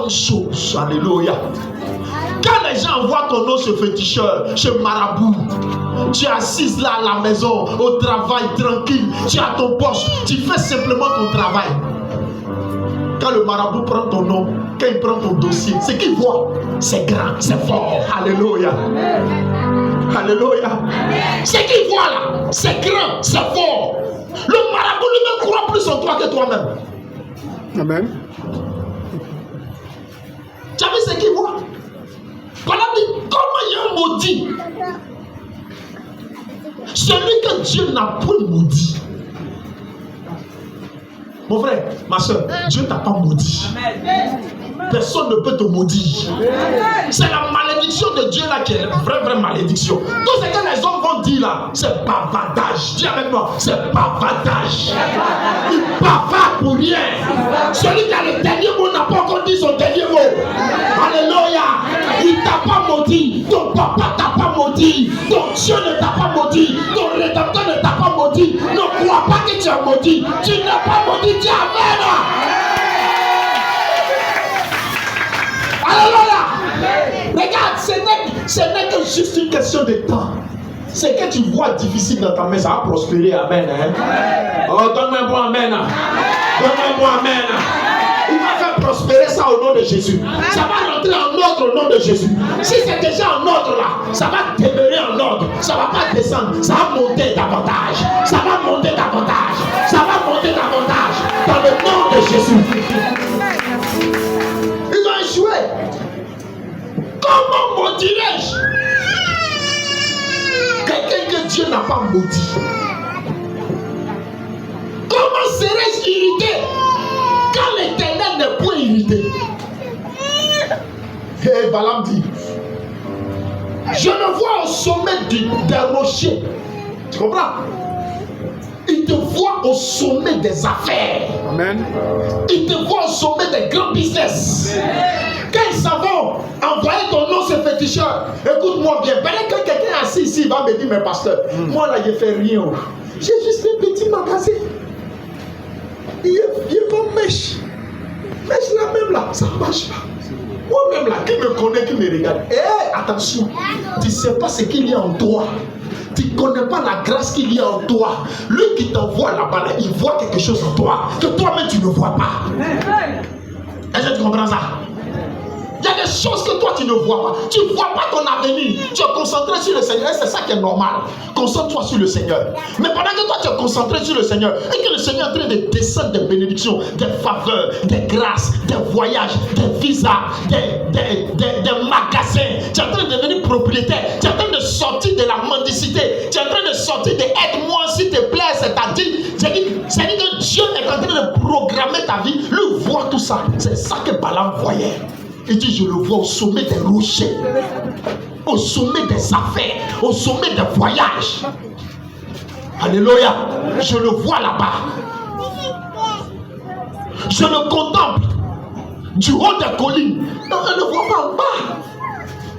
bonne chose. Alléluia. Quand les gens voient ton nom chez féticheur, chez marabout, tu es assise là à la maison, au travail, tranquille, tu es à ton poste, tu fais simplement ton travail. Quand le marabout prend ton nom, quand il prend ton dossier, ce qu'il voit, c'est grand, c'est fort. Alléluia. Alléluia. Ce qu'il voit là, c'est grand, c'est fort. Le marabout lui-même croit plus en toi que toi-même. Amen. Tu as vu ce qu'il voit? Voilà, comment il y a un maudit? Celui que Dieu n'a point maudit. Mon frère, ma soeur, Dieu ne t'a pas maudit. Personne ne peut te maudire. C'est la malédiction de Dieu là qui est une vraie malédiction. Tout ce que les hommes vont dire là, c'est bavardage. Dis avec moi, c'est bavardage. Il bavarde pour rien. Celui qui a le dernier mot n'a pas encore dit son dernier mot. Alléluia. Il t'a pas maudit. Ton papa t'a pas maudit. Ton Dieu ne t'a pas maudit. Ton rédempteur ne t'a pas maudit. Ne crois pas que tu es maudit. Tu n'es pas maudit. Dis amen. Alléluia. Regarde, ce n'est que juste une question de temps. Ce que tu vois difficile dans ta main, ça va prospérer. Amen. Oh, donne-moi un bon amen. Donne-moi un bon amen. Il va faire prospérer ça au nom de Jésus. Ça va rentrer en ordre au nom de Jésus. Si c'est déjà en ordre là, ça va demeurer en ordre. Ça ne va pas descendre. Ça va monter davantage. Ça va monter davantage. Ça va monter davantage. Dans le nom de Jésus. Ils ont échoué. Comment maudirais-je quelqu'un que Dieu n'a pas maudit? Comment serais-je irrité quand l'Éternel n'est point irrité? Et Balaam dit, je le vois au sommet des rochers. Tu comprends? Il te voit au sommet des affaires. Amen. Il te voit au sommet des grands business. Quand ils s'en vont envoyer ton nom ce féticheur, écoute-moi bien. Pendant que quelqu'un est assis ici, il va me dire, mais pasteur, moi là, je ne fais rien. J'ai juste un petit magasin. Il va mèche. Mèche là même là, ça ne marche pas. Moi-même là, qui me connaît, qui me regarde. Attention, tu ne sais pas ce qu'il y a en toi. Tu ne connais pas la grâce qu'il y a en toi. Lui qui t'envoie là-bas, là, il voit quelque chose en toi que toi-même tu ne vois pas. Est-ce que tu comprends ça? Il y a des choses que toi tu ne vois pas. Tu ne vois pas ton avenir. Tu es concentré sur le Seigneur. Et c'est ça qui est normal. Concentre-toi sur le Seigneur. Mais pendant que toi tu es concentré sur le Seigneur et que le Seigneur est en train de descendre des bénédictions, des faveurs, des grâces, des voyages, des visas, des magasins. Tu es en train de devenir propriétaire. Tu es en train de sortir de la mendicité. Tu es en train de sortir de aide-moi s'il te plaît. C'est-à-dire que Dieu est en train de programmer ta vie. Lui voit tout ça. C'est ça que Balaam voyait. Il dit, je le vois au sommet des rochers, au sommet des affaires, au sommet des voyages. Alléluia. Je le vois là-bas. Je le contemple du haut des collines. Non, on ne le voit pas en bas.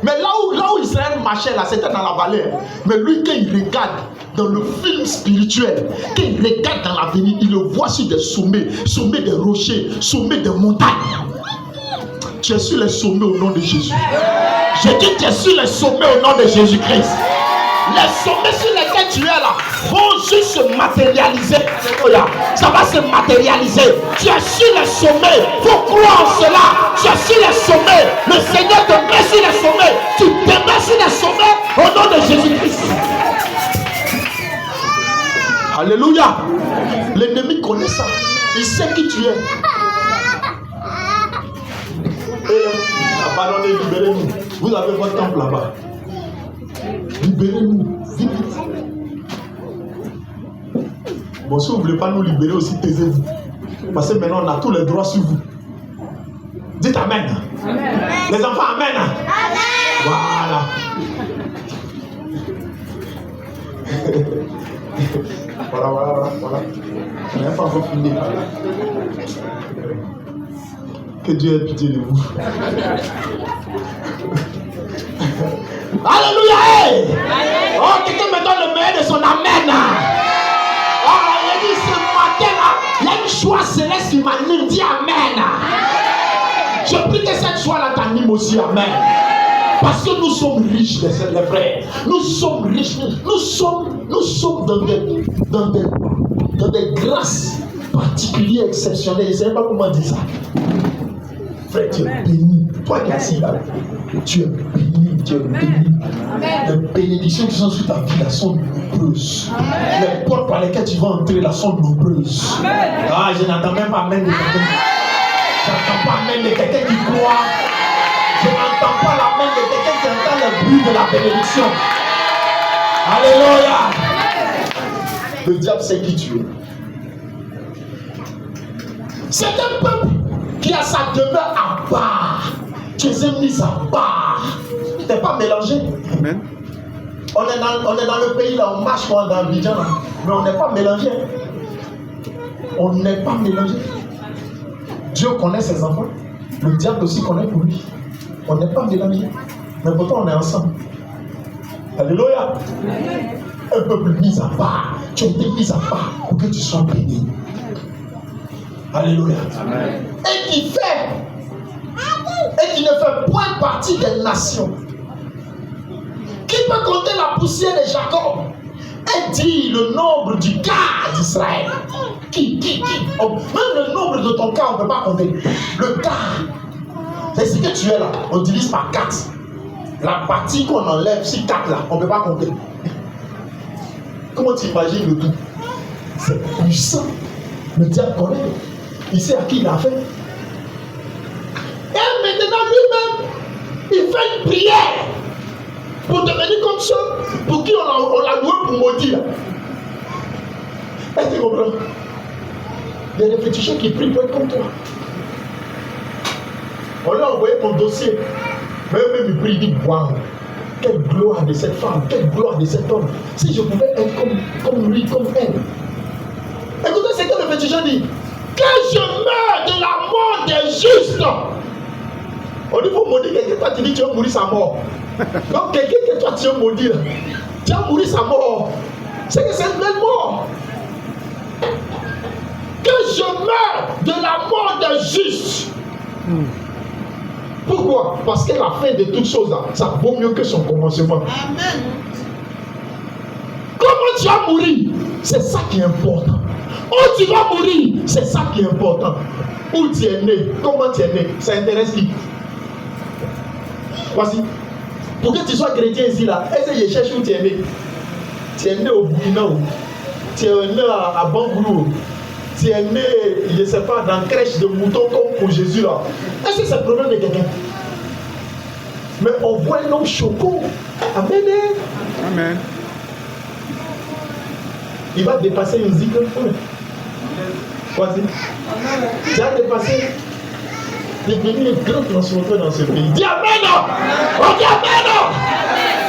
Mais là où Israël marchait, là, c'était dans la vallée. Mais lui, quand il regarde dans le film spirituel, quand il regarde dans l'avenir, il le voit sur des sommets, sommets des rochers, sommets des montagnes. Tu es sur les sommets au nom de Jésus. Je dis tu es sur les sommets au nom de Jésus-Christ. Les sommets sur lesquels tu es là vont juste se matérialiser. Ça va se matérialiser. Tu es sur les sommets. Il faut croire en cela. Tu es sur les sommets. Le Seigneur te met sur les sommets. Tu te mets sur les sommets au nom de Jésus-Christ. Alléluia. L'ennemi connaît ça. Il sait qui tu es. Pardonnez, libérez-nous. Vous avez votre temple là-bas. Libérez-nous. Vite. Bon, si vous ne voulez pas nous libérer aussi, taisez-vous. Parce que maintenant, on a tous les droits sur vous. Dites Amen. Amen. Les enfants, Amen. Amen. Voilà. Voilà. On n'a pas encore fini. Que Dieu ait pitié de vous. Alléluia! Hey! Oh, quelqu'un me donne le meilleur de son amen. Oh, il dit ce matin là, il y a une joie céleste qui m'anime. Dis amen. Je prie que cette joie-là t'anime aussi. Amen. Parce que nous sommes riches, les frères. Nous sommes riches. Nous sommes dans des grâces particulières, exceptionnelles. Je ne sais pas comment dire ça. Frère, tu es béni. Toi qui es assis là, tu es béni. Tu es béni. Les bénédictions qui sont sur ta vie là sont nombreuses. Les portes par lesquelles tu vas entrer là sont nombreuses. Ah, je n'entends même pas amen de quelqu'un. Je n'entends pas amen de quelqu'un qui croit. Je n'entends pas la main de quelqu'un qui entend le bruit de la bénédiction. Alléluia. Le diable sait qui tu es. C'est un peuple qui a sa demeure à part. Tu es mis à part. Tu n'es pas mélangé. Amen. On est dans le pays là, on marche dans Abidjan, mais on n'est pas mélangé. On n'est pas mélangé. Dieu connaît ses enfants. Le diable aussi connaît pour lui. On n'est pas mélangé. Mais pourtant on est ensemble. Alléluia. Un peuple mis à part. Tu as été mis à part pour que tu sois béni. Alléluia. Amen. Et qui ne fait point partie des nations. Qui peut compter la poussière de Jacob et dire le nombre du quart d'Israël? Qui même le nombre de ton quart, on ne peut pas compter. Le quart, c'est ce que tu es là. On divise par 4. La partie qu'on enlève, c'est 4 là, on ne peut pas compter. Comment tu imagines le tout? C'est puissant. Le diable connaît. Il sait à qui il a fait. Et maintenant lui-même, il fait une prière pour devenir comme ça, pour qui on l'a loué pour maudire. Est-ce que tu comprends? Il y a des féticheurs qui prient pour être comme toi. On lui a envoyé ton dossier. Mais même il prie, il dit waouh, quelle gloire de cette femme, quelle gloire de cet homme. Si je pouvais être comme lui, comme elle. Écoutez ce que le féticheur dit. Que je meure de la mort des justes. On dit faut maudire quelqu'un, toi tu dis tu vas mourir sa mort. Donc quelqu'un que toi tu vas maudire, tu vas mourir sa mort. C'est que c'est une belle mort. Que je meure de la mort des justes. Pourquoi? Parce que la fin de toutes choses, ça vaut mieux que son commencement. Amen. Comment tu vas mourir? C'est ça qui est important. Où tu vas mourir? C'est ça qui est important. Où tu es né? Comment tu es né? Ça intéresse qui? Voici. Pour que tu sois chrétien ici, là, est-ce que je cherche où tu es né? Tu es né au Burkina, tu es né à Bangoulou. Tu es né, je ne sais pas, dans la crèche de moutons comme pour Jésus là. Est-ce que c'est le problème de quelqu'un? Mais on voit un homme choquant. Amen. Amen. Il va dépasser une zikr. Vas-y. Tu as dépassé. Devenir un grand transformateur dans ce pays. Dis Amen. On dit Amen.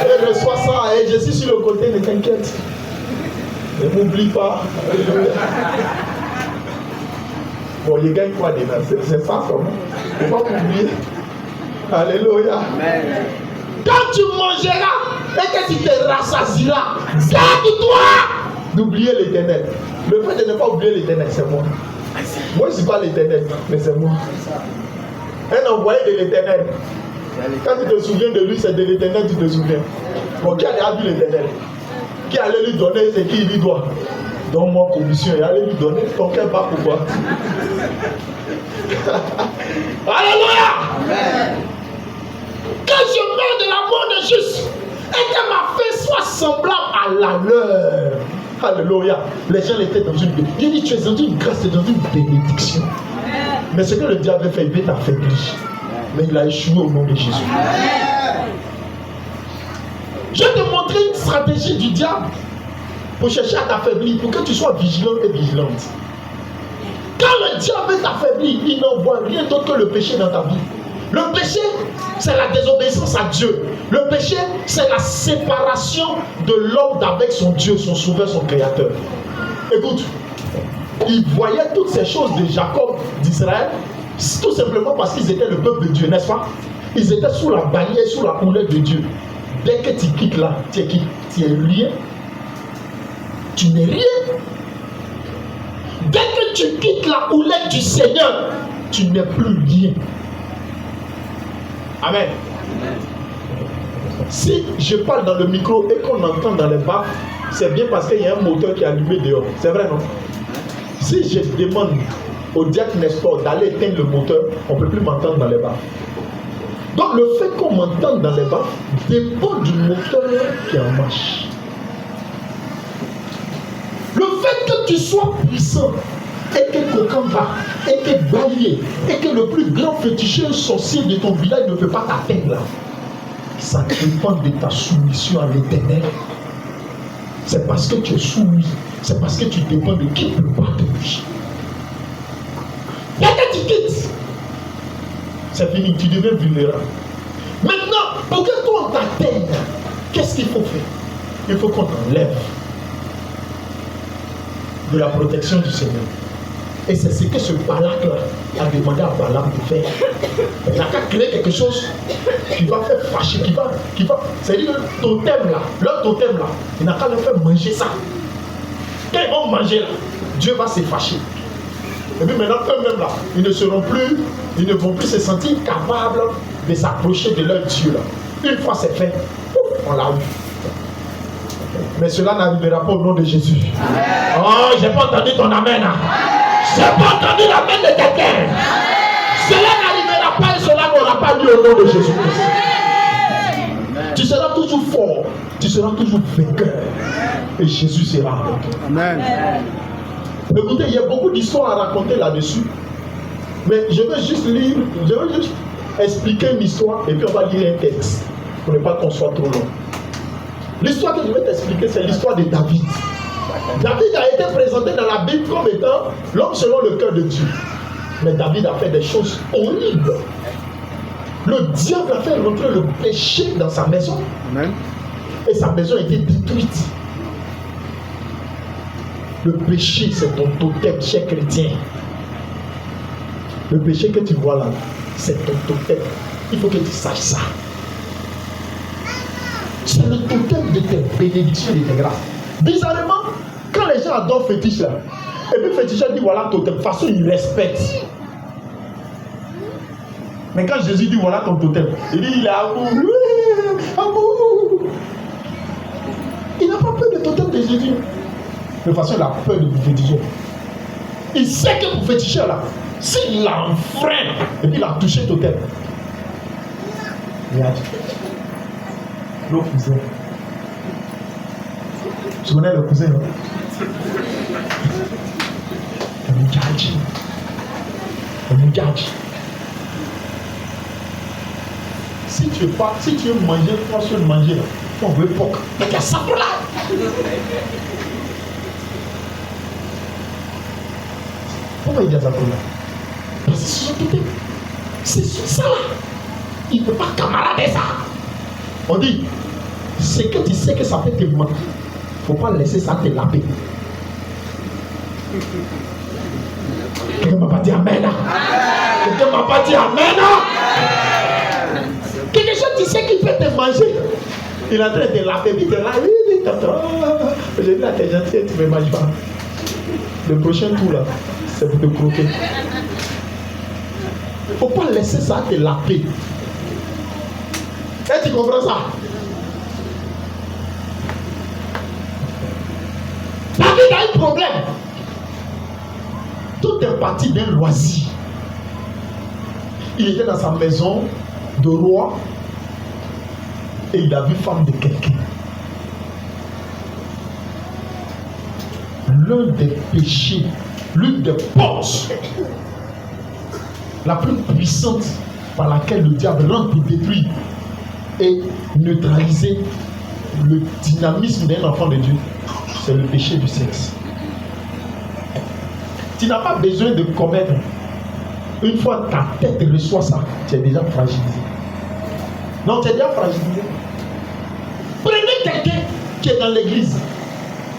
Et reçois ça. Et je suis sur le côté, ne t'inquiète. Ne m'oublie pas. Bon, il gagne quoi déjà? C'est ça, comment? Il ne faut pas m'oublier. Alléluia. Amen. Quand tu mangeras et que tu te rassasieras, garde-toi d'oublier l'Éternel. Le fait de ne pas oublier l'Éternel, c'est moi. Moi, je ne suis pas l'Éternel, mais c'est moi. Un envoyé de l'Éternel. Quand tu te souviens de lui, c'est de l'Éternel que tu te souviens. Bon, qui a vu l'Éternel? Qui allait lui donner ce qu'il lui doit? Donne-moi commission et allez lui donner ton cœur pas pourquoi. Alléluia. Amen. Que je meure de la mort de juste et que ma fin soit semblable à la leur. Alléluia. Les gens étaient dans une bénédiction. Il dit tu es dans une grâce, tu es dans une bénédiction. Amen. Mais ce que le diable fait, il veut t'affaiblir. Mais il a échoué au nom de Jésus. Amen. Je vais te montrer une stratégie du diable pour chercher à t'affaiblir, pour que tu sois vigilant et vigilante. Quand le diable veut t'affaiblir, il n'envoie rien d'autre que le péché dans ta vie. Le péché, c'est la désobéissance à Dieu. Le péché, c'est la séparation de l'homme d'avec son Dieu, son sauveur, son créateur. Écoute, il voyait toutes ces choses de Jacob, d'Israël, tout simplement parce qu'ils étaient le peuple de Dieu, n'est-ce pas? Ils étaient sous la bannière, sous la houlette de Dieu. Dès que tu quittes là, tu es qui? Tu es rien. Tu n'es rien. Dès que tu quittes la houlette du Seigneur, tu n'es plus rien. Amen. Si je parle dans le micro et qu'on entend dans les baffes, c'est bien parce qu'il y a un moteur qui est allumé dehors. C'est vrai, non? Si je demande au diacre Nestor d'aller éteindre le moteur, on ne peut plus m'entendre dans les baffes. Donc le fait qu'on m'entende dans les baffes dépend du moteur qui est en marche. Le fait que tu sois puissant et que quelqu'un va, et que bailler, et que le plus grand féticheur sorcier de ton village ne peut pas t'atteindre là, ça dépend de ta soumission à l'Éternel. C'est parce que tu es soumis, c'est parce que tu dépends de qui peut pas te toucher. Et que tu quittes, c'est fini, tu deviens vulnérable. Maintenant, pour que toi on t'atteigne, qu'est-ce qu'il faut faire? Il faut qu'on t'enlève de la protection du Seigneur. Et c'est ce que ce Balak-là a demandé à Balaam de faire. Il n'a qu'à créer quelque chose qui va faire fâcher, qui va, c'est-à-dire le totem là, leur totem là, il n'a qu'à leur faire manger ça. Quand ils vont manger là, Dieu va se fâcher. Et puis maintenant, eux-mêmes là, ils ne vont plus se sentir capables de s'approcher de leur Dieu là. Une fois c'est fait, on l'a eu. Mais cela n'arrivera pas au nom de Jésus. Amen. Oh, j'ai pas entendu ton amen. J'ai pas entendu l'amen de quelqu'un. Cela n'arrivera pas et cela n'aura pas lieu au nom de Jésus-Christ. Tu seras toujours fort, tu seras toujours vainqueur. Et Jésus sera avec toi. Amen. Écoutez, il y a beaucoup d'histoires à raconter là-dessus. Mais je vais juste expliquer une histoire et puis on va lire un texte pour ne pas qu'on soit trop long. L'histoire que je vais t'expliquer, c'est l'histoire de David. David a été présenté dans la Bible comme étant l'homme selon le cœur de Dieu. Mais David a fait des choses horribles. Le diable a fait rentrer le péché dans sa maison. Amen. Et sa maison a été détruite. Le péché, c'est ton totem, cher chrétien. Le péché que tu vois là, c'est ton totem. Il faut que tu saches ça. C'est le totem de tes bénédictions et de tes grâces. Bizarrement, quand les gens adorent fétiche là, et puis fétiche dit voilà totem, de toute façon ils respectent. Mais quand Jésus dit voilà ton totem, il dit il est amour. Amour. Il n'a pas peur de totem de Jésus. De toute façon, il a peur de féticher. Il sait que pour féticher là, s'il l'a enfreint et puis il a touché totem, il a dit. Le cousin. Tu connais le cousin, non? Le Mugadji. Le Mugadji. Si tu veux manger, toi seul manger là, on veut porc. Mais qu'il y a ça pour là. Pourquoi il y a ça pour là? Parce que c'est ça là. Il ne peut pas camarader ça. On dit, c'est que tu sais que ça peut te manquer. Il ne faut pas laisser ça te laver. Quelqu'un ne m'a pas dit Amen. Quelqu'un ne m'a pas dit Amen. Quelque chose tu sais qu'il peut te manger. Il est en train de te laver. Il te lave. J'ai dit là, t'es gentil, tu ne me manges pas. Le prochain tour là, c'est pour te croquer. Il ne faut pas laisser ça te laver. Et tu comprends ça? David a un problème. Tout est parti d'un loisir. Il était dans sa maison de roi et il a vu femme de quelqu'un. L'un des péchés, l'une des portes la plus puissante par laquelle le diable rentre pour détruire et neutraliser le dynamisme d'un enfant de Dieu, c'est le péché du sexe. Tu n'as pas besoin de commettre. Une fois ta tête reçoit ça, tu es déjà fragilisé. Non, tu es déjà fragilisé. Prenez quelqu'un qui est dans l'église.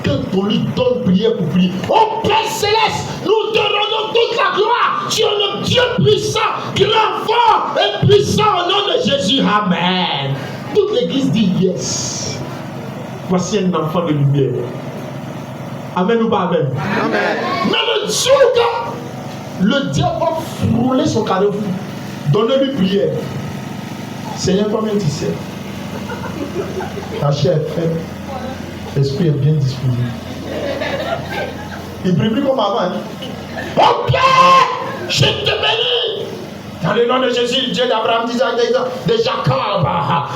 Quand on lui donne prière pour prier, oh Père Céleste, nous te rendons toute la gloire sur le Dieu puissant, grand, fort et puissant au nom de Jésus. Amen. Toute l'église dit yes. Voici un enfant de lumière. Amen ou pas amen? Amen. Mais le jour où le diable va frôler son carrefour, donnez-lui prière. Seigneur, toi-même tu sais. Ta chair est faible, l'esprit est bien disposé. Il brille plus comme avant. Hein? Ok, je te bénis. Dans le nom de Jésus, Dieu d'Abraham, d'Isaac, de Jacob.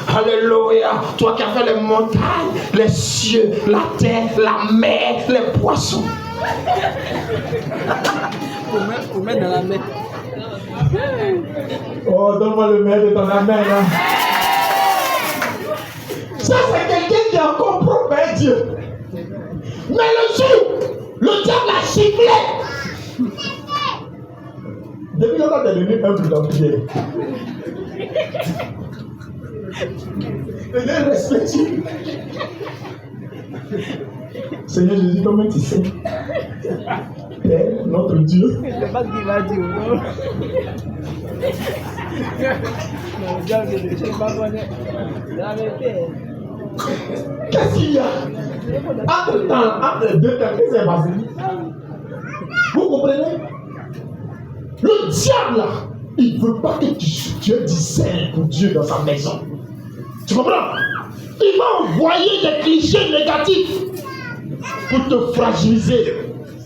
Alléluia. Toi qui as fait les montagnes, les cieux, la terre, la mer, les poissons. Faut mettre dans la mer. Oh, donne-moi le maire de ton amène. Ça, c'est quelqu'un qui est encore propre à Dieu. Mais le jour, le diable a sifflé. Depuis longtemps, tu es devenu humble dans la prière. Il est respectueux. Seigneur Jésus, comment tu sais? Père, notre Dieu. C'est pas ce qu'il va dire, non? Non, le diable, je ne sais pas connaître. La vérité. Qu'est-ce qu'il y a? Entre les deux temps, qu'est-ce qui s'est passé? Vous comprenez? Le diable là, il ne veut pas que tu discernes pour Dieu dans sa maison. Tu comprends? Il va envoyer des clichés négatifs pour te fragiliser,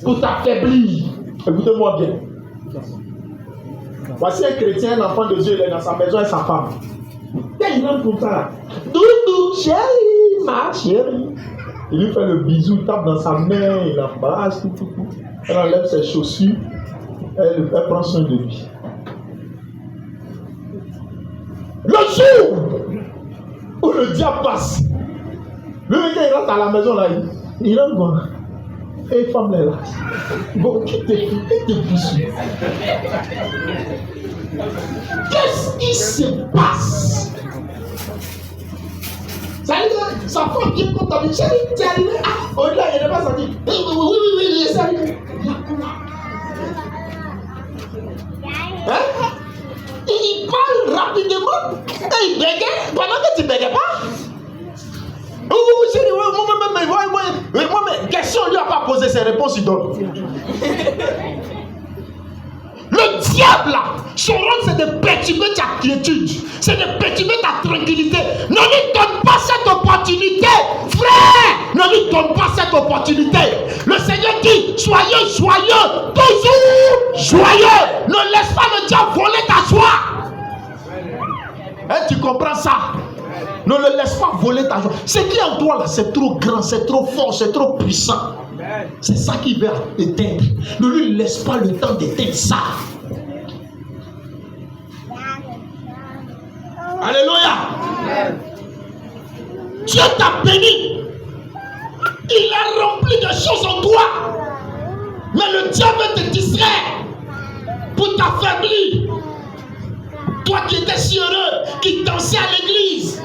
pour t'affaiblir. Écoutez-moi bien. Voici un chrétien, un enfant de Dieu, il est dans sa maison et sa femme. Quand il rentre comme ça là, doudou, chérie, ma chérie. Il lui fait le bisou, il tape dans sa main, il l'embrasse, tout. Elle enlève ses chaussures, elle prend soin de lui. Le jour où le diable passe, le mec il rentre à la maison là, il rentre bon. Et femme là, bon, quitte tes bisous. Qu'est-ce qui se passe? Ça veut dire que sa femme vient comme ta vie. Chérie, tu es arrivé. Ah, au-delà, il n'est pas sorti. Oui, il est arrivé. Hein? Il parle rapidement et il bégaye pendant que tu ne bégayes pas. Oui, chérie, moi-même, question, on ne lui a pas posé ses réponses, il donne. Le diable, là, son rôle, c'est de perturber ta quiétude, c'est de perturber ta tranquillité. Ne lui donne pas cette opportunité, frère. Ne lui donne pas cette opportunité. Le Seigneur dit, soyez joyeux, toujours joyeux. Ne laisse pas le diable voler ta joie. Hein, tu comprends ça? Ne le laisse pas voler ta joie. Ce qui est en toi là, c'est trop grand, c'est trop fort, c'est trop puissant. C'est ça qui va éteindre. Ne lui laisse pas le temps d'éteindre ça. Alléluia. Dieu t'a béni. Il a rempli de choses en toi. Mais le diable veut te distraire pour t'affaiblir. Toi qui étais si heureux, qui dansais à l'église.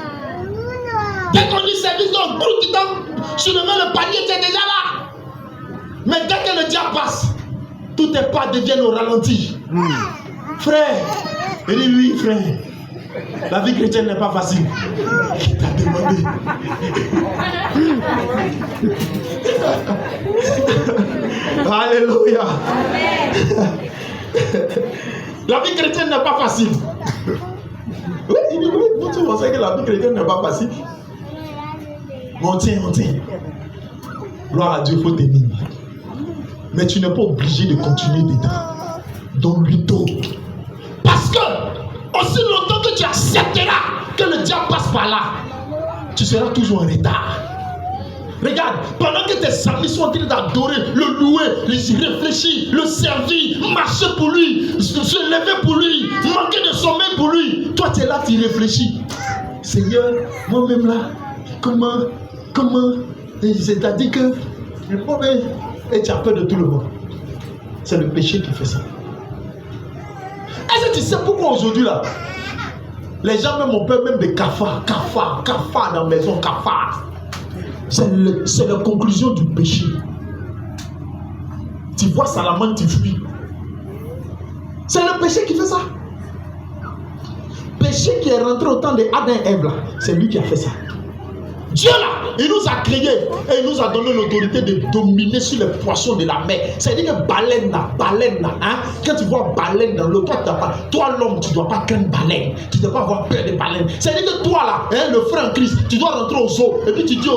Dès qu'on dit service d'homme, tu remets le panier, tu es déjà là. Mais dès que le diable passe, tous tes pas deviennent au ralenti. Frère, il dit oui, frère. La vie chrétienne n'est pas facile. Qui t'a demandé? Alléluia. La vie chrétienne n'est pas facile. Oui, il dit oui, vous pensez que la vie chrétienne n'est pas facile? On tient. Gloire à Dieu, il faut t'aimer. Mais tu n'es pas obligé de continuer dedans. Donne-lui d'autres. Parce que, aussi longtemps que tu accepteras que le diable passe par là, tu seras toujours en retard. Regarde, pendant que tes amis sont en train d'adorer, le louer, réfléchir, le servir, marcher pour lui, se lever pour lui, manquer de sommeil pour lui, toi tu es là, tu réfléchis. Seigneur, moi-même là, comment, c'est-à-dire que le problème, et tu as peur de tout le monde. C'est le péché qui fait ça. Est-ce que tu sais pourquoi aujourd'hui là, les gens même ont peur même de cafard dans la maison, cafard. C'est la conclusion du péché. Tu vois Salomon, tu fuis. C'est le péché qui fait ça. Péché qui est rentré au temps de Adam et Ève là, c'est lui qui a fait ça. Dieu là, il nous a créés et il nous a donné l'autorité de dominer sur les poissons de la mer. C'est-à-dire que baleine là, hein, quand tu vois baleine dans l'eau, toi l'homme, tu ne dois pas craindre baleine, tu ne dois pas avoir peur de baleine. C'est-à-dire que toi là, hein, le frère en Christ, tu dois rentrer aux eaux et puis tu dis